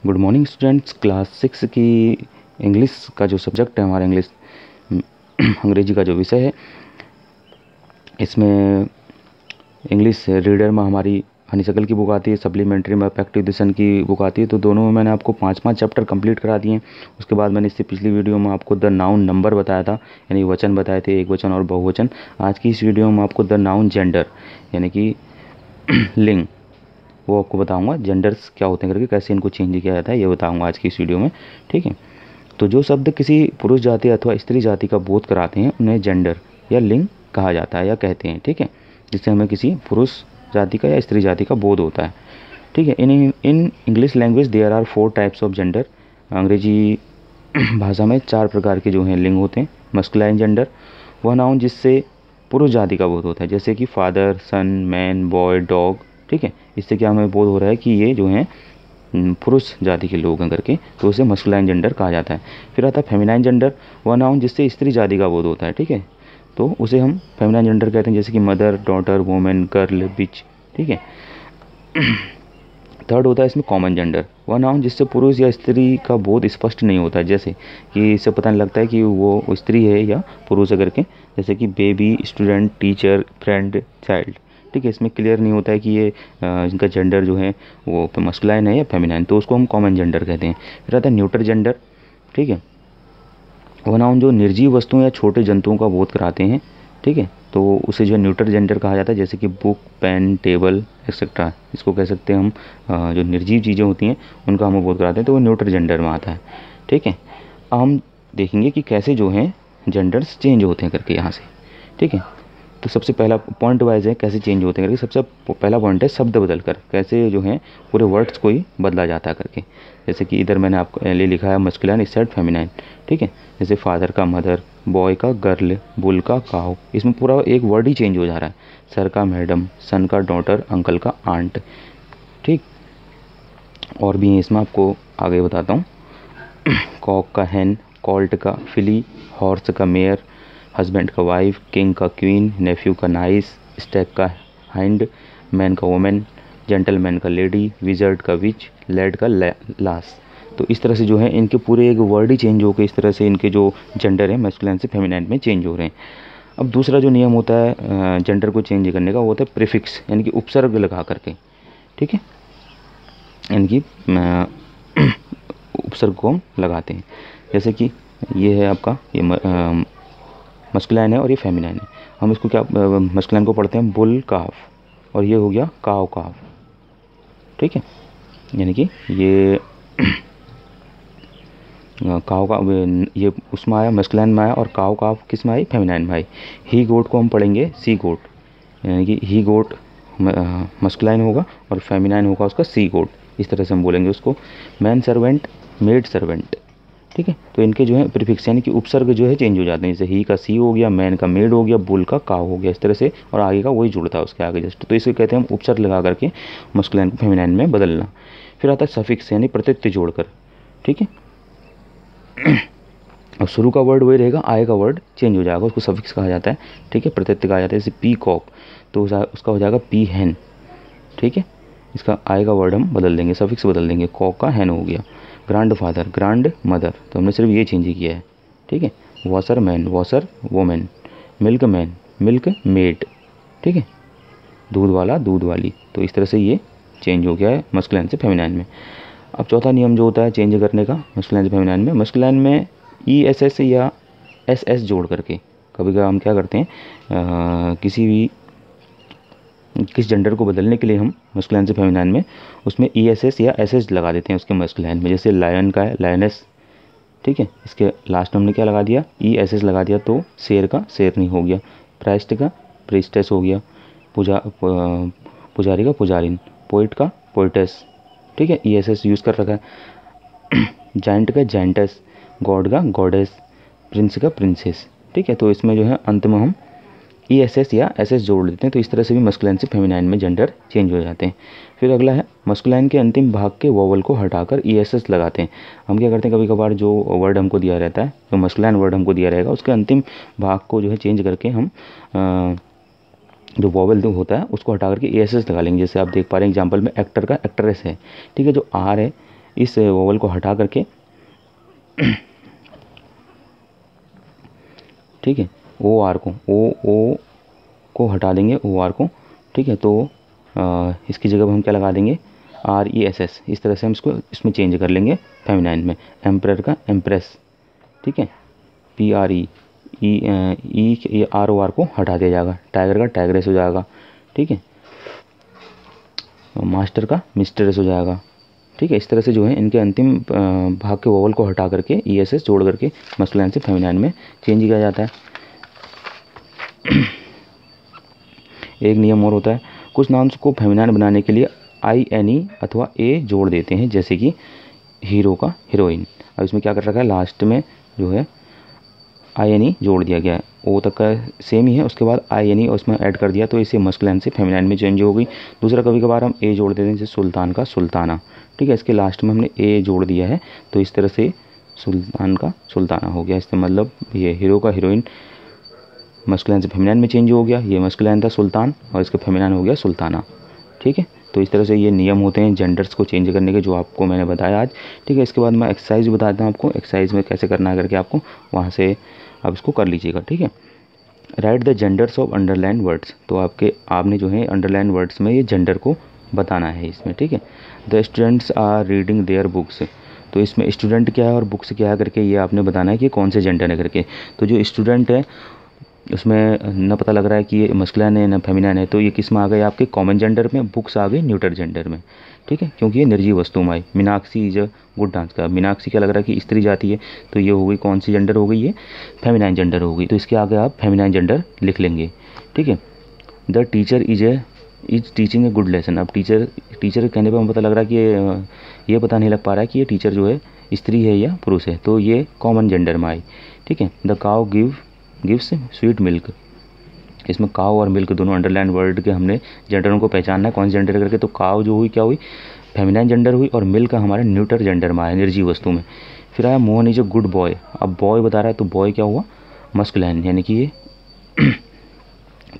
Good morning students. Class 6 की English का जो सब्जेक्ट है हमारा इंग्लिश अंग्रेजी का जो विषय है, इसमें इंग्लिश रीडर में हमारी हनीशकल की बुक आती है, सप्लीमेंट्री में अफेक्टिव डिक्शन की बुक आती है। तो दोनों में मैंने आपको 5-5 चैप्टर कंप्लीट करा दिए हैं। उसके बाद मैंने इससे पिछली वीडियो में आपको द नाउन नंबर बताया था, यानी वचन बताए थे, एक वचन और बहुवचन। आज की इस वीडियो में आपको द नाउन जेंडर यानी कि लिंग, वो आपको बताऊंगा। जेंडर्स क्या होते हैं करके, कैसे इनको चेंज किया जाता है, ये बताऊंगा आज की इस वीडियो में। ठीक है, तो जो शब्द किसी पुरुष जाति अथवा स्त्री जाति का बोध कराते हैं उन्हें जेंडर या लिंग कहा जाता है या कहते हैं। ठीक है, जिससे हमें किसी पुरुष जाति का या स्त्री जाति का बोध होता है। ठीक है, in English language there are 4 types of gender. अंग्रेजी भाषा में 4 प्रकार के जो हैं लिंग होते हैं। मस्कुलाइन जेंडर, वह नाउन जिससे पुरुष जाति का बोध होता है, जैसे कि फादर, सन, मैन, बॉय, डॉग। ठीक है, इससे क्या हमें बोध हो रहा है कि ये जो हैं पुरुष जाति के लोग हैं करके, तो उसे मस्कुलाइन जेंडर कहा जाता है। फिर आता है फेमिनाइन जेंडर, वह नाउन जिससे स्त्री जाति का बोध होता है। ठीक है, तो उसे हम फेमिनाइन जेंडर कहते हैं, जैसे कि मदर, डॉटर, वुमेन, गर्ल, बिच। ठीक है, थर्ड होता है इसमें कॉमन जेंडर, वह नाउन जिससे पुरुष या स्त्री का बोध स्पष्ट नहीं होता है, जैसे कि इससे पता नहीं लगता है कि वो स्त्री है या पुरुष है करके, जैसे कि baby, student, teacher, friend, child. ठीक है, इसमें क्लियर नहीं होता है कि ये इनका जेंडर जो है वो मस्कुलाइन है या फेमिनाइन, तो उसको हम कॉमन जेंडर कहते हैं। फिर आता है न्यूट्रल जेंडर। ठीक है, वह नाउन जो निर्जीव वस्तुओं या छोटे जंतुओं का बोध कराते हैं। ठीक है, तो उसे जो है न्यूट्रल जेंडर कहा जाता है, जैसे कि बुक, पेन, टेबल एक्सेट्रा। इसको कह सकते हैं हम जो निर्जीव चीज़ें होती हैं उनका हम बोध कराते हैं, तो वो न्यूट्रल जेंडर में आता है। ठीक है, अब हम देखेंगे कि कैसे जो हैं जेंडर्स चेंज होते हैं करके यहाँ से। ठीक है, तो सबसे पहला पॉइंट वाइज है कैसे चेंज होते हैं करके। सबसे पहला पॉइंट है शब्द बदल कर, कैसे जो है पूरे वर्ड्स को ही बदला जाता है करके। जैसे कि इधर मैंने आपको लिए लिखा है मस्कुलाइन, इस साइड फेमिनाइन। ठीक है, जैसे फादर का मदर, बॉय का गर्ल, बुल का काउ, इसमें पूरा एक वर्ड ही चेंज हो जा रहा है। सर का मैडम, सन का डॉटर, अंकल का आंट। ठीक, और भी है इसमें, आपको आगे बताता हूँ। कॉक का हैन, कॉल्ट का फिली, हॉर्स का मेयर, हस्बैंड का वाइफ, किंग का क्वीन, नेफ्यू का नाइस, स्टैग का हाइंड, मैन का वुमेन, जेंटलमैन का लेडी, विजर्ड का विच, लेड का लास। तो इस तरह से जो है इनके पूरे एक वर्ड ही चेंज हो गए। इस तरह से इनके जो जेंडर है मैस्कुलाइन से फेमिनाइन में चेंज हो रहे हैं। अब दूसरा जो नियम होता है जेंडर को चेंज करने का, वो होता है प्रीफिक्स, यानी कि उपसर्ग लगा करके। ठीक है, यानी कि उपसर्ग को हम लगाते हैं, जैसे कि ये है आपका, ये मस्कुलाइन है और ये फेमिनाइन है। हम इसको क्या मस्कुलाइन को पढ़ते हैं बुल काफ, और ये हो गया काव काफ। ठीक है, यानी कि ये काव का ये उसमें आया, मस्कुलाइन में आया, और काव काफ किस में आई, फेमिनाइन में आई। ही गोट को हम पढ़ेंगे सी गोट, यानी कि ही गोट मस्कुलाइन होगा और फेमिनाइन होगा उसका सी गोट। इस तरह से हम बोलेंगे उसको। Man servant, maid servant. ठीक है, तो इनके जो है प्रीफिक्स यानी कि उपसर्ग जो है चेंज हो जाते हैं, जैसे ही का सी हो गया, मैन का मेड हो गया, बुल का काव हो गया, इस तरह से, और आगे का वही जुड़ता है उसके आगे जस्ट। तो इसे कहते हैं हम उपसर्ग लगा करके मस्कुलाइन को फेमिनाइन में बदलना। फिर आता है सफिक्स, यानी प्रत्यय जोड़कर। ठीक है, और शुरू का वर्ड वही रहेगा, आगे का वर्ड चेंज हो जाएगा, उसको सफिक्स कहा जाता है। ठीक है, प्रत्यय कहा जाता है, जैसे पी कॉक, तो उसका हो जाएगा पी हैन। ठीक है, इसका आगे का वर्ड हम बदल देंगे, सफिक्स बदल देंगे, कॉक का हैन हो गया। ग्रांड फादर, ग्रांड मदर, तो हमने सिर्फ ये चेंज किया है। ठीक है, washer man, washer women, milk man, milk made. ठीक है, दूध वाला, दूध वाली। तो इस तरह से ये चेंज हो गया है मस्कुलाइन से फेमिनाइन में। अब चौथा नियम जो होता है चेंज करने का मस्कुलाइन से फेमिनाइन में, मस्कुलाइन में ई एस एस या एस एस जोड़ करके, कभी कभी हम क्या करते हैं किस जेंडर को बदलने के लिए हम मस्कुलाइन से फेमिनाइन में उसमें ई एस एस या एस एस लगा देते हैं उसके मस्कुलाइन में, जैसे लायन का है लायनेस। ठीक है, इसके लास्ट में हमने क्या लगा दिया, ई एस एस लगा दिया, तो शेर का शेरनी हो गया, प्राइस्ट का प्रिस्टेस हो गया, पुजारी का पुजारिन, पोइट का पोइटेस। ठीक है, ई एस एस यूज़ कर रखा है। जाइंट का जाइंटस, गॉड का गॉडेस, प्रिंस का प्रिंसेस। ठीक है, तो इसमें जो है अंत में हम ई एस एस या एस एस जोड़ देते हैं, तो इस तरह से भी मस्कुलाइन से फेमिनाइन में जेंडर चेंज हो जाते हैं। फिर अगला है मस्कुलाइन के अंतिम भाग के वोवल को हटाकर ई एस एस लगाते हैं। हम क्या करते हैं, कभी कभार जो वर्ड हमको दिया रहता है, जो मस्कुलाइन वर्ड हमको दिया रहेगा, उसके अंतिम भाग को जो है चेंज करके हम जो वोवल होता है उसको हटा करके ए एस एस लगा लेंगे। जैसे आप देख पा रहे हैं एग्जाम्पल में एक्टर का एक्ट्रेस है। ठीक है, जो आर है इस वोवल को हटा करके ठीक है, ओ आर को ओ को हटा देंगे, ओ आर को, ठीक है। तो इसकी जगह पर हम क्या लगा देंगे, आर ई एस एस, इस तरह से हम इसको इसमें चेंज कर लेंगे फेमिनाइन में। एम्प्रर का एम्प्रेस, ठीक है, P R E E R O R को हटा दिया जाएगा। टाइगर का टाइग्रेस हो जाएगा, ठीक है। मास्टर का मिस्टरेस हो जाएगा, ठीक है। इस तरह से जो है इनके अंतिम भाग के वोवल को हटा करके ई एस एस जोड़ करके मस्कुलाइन से फेमिनाइन में चेंज किया जाता है। एक नियम और होता है, कुछ नाउन्स को फेमिनाइन बनाने के लिए आई एन ई अथवा ए जोड़ देते हैं, जैसे कि हीरो का हीरोइन। अब इसमें क्या कर रखा है, लास्ट में जो है आई एन ई जोड़ दिया गया है, ओ तक का सेम ही है, उसके बाद आई एन ई उसमें ऐड कर दिया, तो इसे मस्कुलाइन से फेमिनाइन में चेंज हो गई। दूसरा, कभी कभार हम ए जोड़ देते हैं, जैसे सुल्तान का सुल्ताना, ठीक है, इसके लास्ट में हमने ए जोड़ दिया है, तो इस तरह से सुल्तान का सुल्ताना हो गया। इसका मतलब ये हीरो का हीरोइन मस्कुलाइन से फेमिनाइन में चेंज हो गया, ये मस्कुलाइन था सुल्तान और इसका फेमिनाइन हो गया सुल्ताना, ठीक है। तो इस तरह से ये नियम होते हैं जेंडर्स को चेंज करने के, जो आपको मैंने बताया आज, ठीक है। इसके बाद मैं एक्सरसाइज बताता हूँ आपको, एक्सरसाइज में कैसे करना है करके आपको वहाँ से आप इसको कर लीजिएगा, ठीक है। Right the genders of underline words, तो आपने जो है अंडरलाइन वर्ड्स में ये जेंडर को बताना है इसमें, ठीक है। The students are reading their books, तो इसमें स्टूडेंट क्या है और बुक्स क्या है करके ये आपने बताना है कि कौन से जेंडर है करके। तो जो स्टूडेंट है उसमें न पता लग रहा है कि ये मस्कुलाइन है न फेमिनाइन है, तो ये किस में आ गए आपके कॉमन जेंडर में, बुक्स आ गए न्यूटर जेंडर में, ठीक है, क्योंकि ये निर्जीव वस्तु में आई। Meenakshi is a good dance का, मीनाक्षी क्या लग रहा है कि स्त्री जाति है, तो ये हो गई कौन सी जेंडर हो गई, ये फेमिनाइन जेंडर हो गई, तो इसके आगे आप फेमिनाइन जेंडर लिख लेंगे, ठीक है। The teacher is teaching a good lesson, अब टीचर कहने पर हमें पता लग रहा है कि ये पता नहीं लग पा रहा है कि ये टीचर जो है स्त्री है या पुरुष है, तो ये कॉमन जेंडर में आई, ठीक है। The cow gives sweet milk, इसमें काव और मिल्क दोनों अंडरलाइन वर्ड के हमने जेंडरों को पहचानना है कौन से जेंडर करके। तो काव जो हुई क्या हुई, फेमिनाइन जेंडर हुई, और मिल्क हमारे न्यूटर जेंडर में आया, निर्जीव वस्तु में। फिर आया Mohan is a good boy, अब बॉय बता रहा है तो बॉय क्या हुआ, मस्कुलाइन, यानी कि ये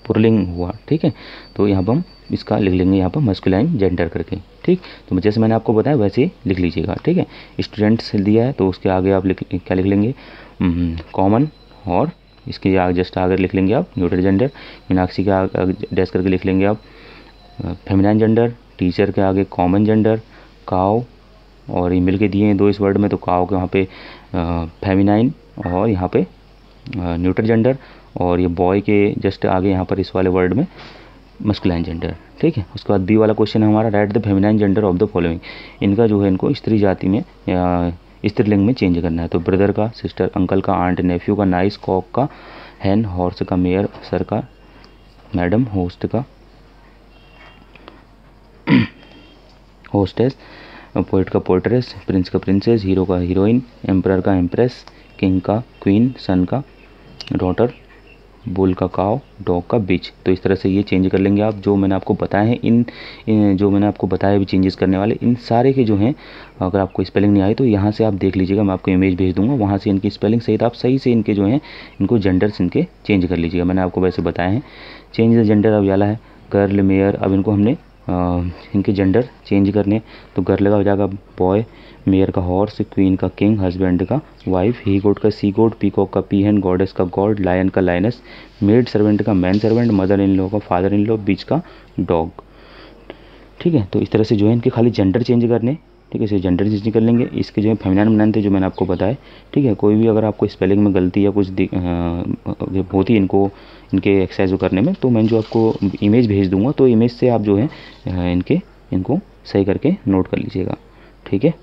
पुरलिंग हुआ, ठीक है। तो यहाँ पर हम इसका लिख लेंगे यहाँ पर मस्कुलाइन जेंडर करके, ठीक। तो जैसे मैंने आपको बताया वैसे ही लिख लीजिएगा, ठीक है। स्टूडेंट्स दिया है तो उसके आगे आप क्या लिख लेंगे, कॉमन, और इसके आगे जस्ट आगे लिख लेंगे आप न्यूटर जेंडर। मीनाक्षी के आगे डैश करके लिख लेंगे आप फेमिनाइन जेंडर। टीचर के आगे कॉमन जेंडर, काव, और ये मिल के दिए हैं दो इस वर्ड में, तो काव के वहाँ पे फेमिनाइन और यहाँ पे न्यूटर जेंडर, और ये बॉय के जस्ट आगे यहाँ पर इस वाले वर्ड में मस्कुलाइन जेंडर, ठीक है। उसके बाद बी वाला क्वेश्चन है हमारा, right the feminine gender of the following, इनका जो है इनको स्त्री जाति में या स्त्रीलिंग में चेंज करना है। तो ब्रदर का सिस्टर, अंकल का आंट, नेफ्यू का नाइस, कॉक का हैन, हॉर्स का मेयर, सर का मैडम, होस्ट का होस्टेस, पोइट का पोइट्रेस, प्रिंस का प्रिंसेस, हीरो का हीरोइन, एम्परर का एम्प्रेस, किंग का क्वीन, सन का डॉटर, बुल का काव, डॉग का बिच। तो इस तरह से ये चेंज कर लेंगे आप, जो मैंने आपको बताए हैं इन जो मैंने आपको बताया भी चेंजेस करने वाले, इन सारे के जो हैं, अगर आपको स्पेलिंग नहीं आई तो यहाँ से आप देख लीजिएगा, मैं आपको इमेज भेज दूंगा, वहाँ से इनकी स्पेलिंग सहित आप सही से इनके जो हैं इनको जेंडर्स इनके चेंज कर लीजिएगा। मैंने आपको वैसे बताए हैं। चेंज द जेंडर अब वाला है गर्ल, मेयर, अब इनको हमने इनके जेंडर चेंज करने, तो गर्ल का हो जाएगा बॉय, मेयर का हॉर्स, क्वीन का किंग, हस्बैंड का वाइफ, ही गोट का सी गोट, पीकॉक का पीहन, गॉडेस का गॉड, लायन का लायनस, मेड सर्वेंट का man servant, mother in law का फादर इन लॉ, बीच का डॉग, ठीक है। तो इस तरह से जो है इनके खाली जेंडर चेंज करने, ठीक है, इसे जेंडर चेंज कर लेंगे। इसके जो है फेमिनाइन बनाने थे जो मैंने आपको बताया, ठीक है। कोई भी अगर आपको स्पेलिंग में गलती या कुछ होती है इनको इनके एक्सरसाइज करने में, तो मैं जो आपको इमेज भेज दूंगा, तो इमेज से आप जो है इनको सही करके नोट कर लीजिएगा, ठीक है।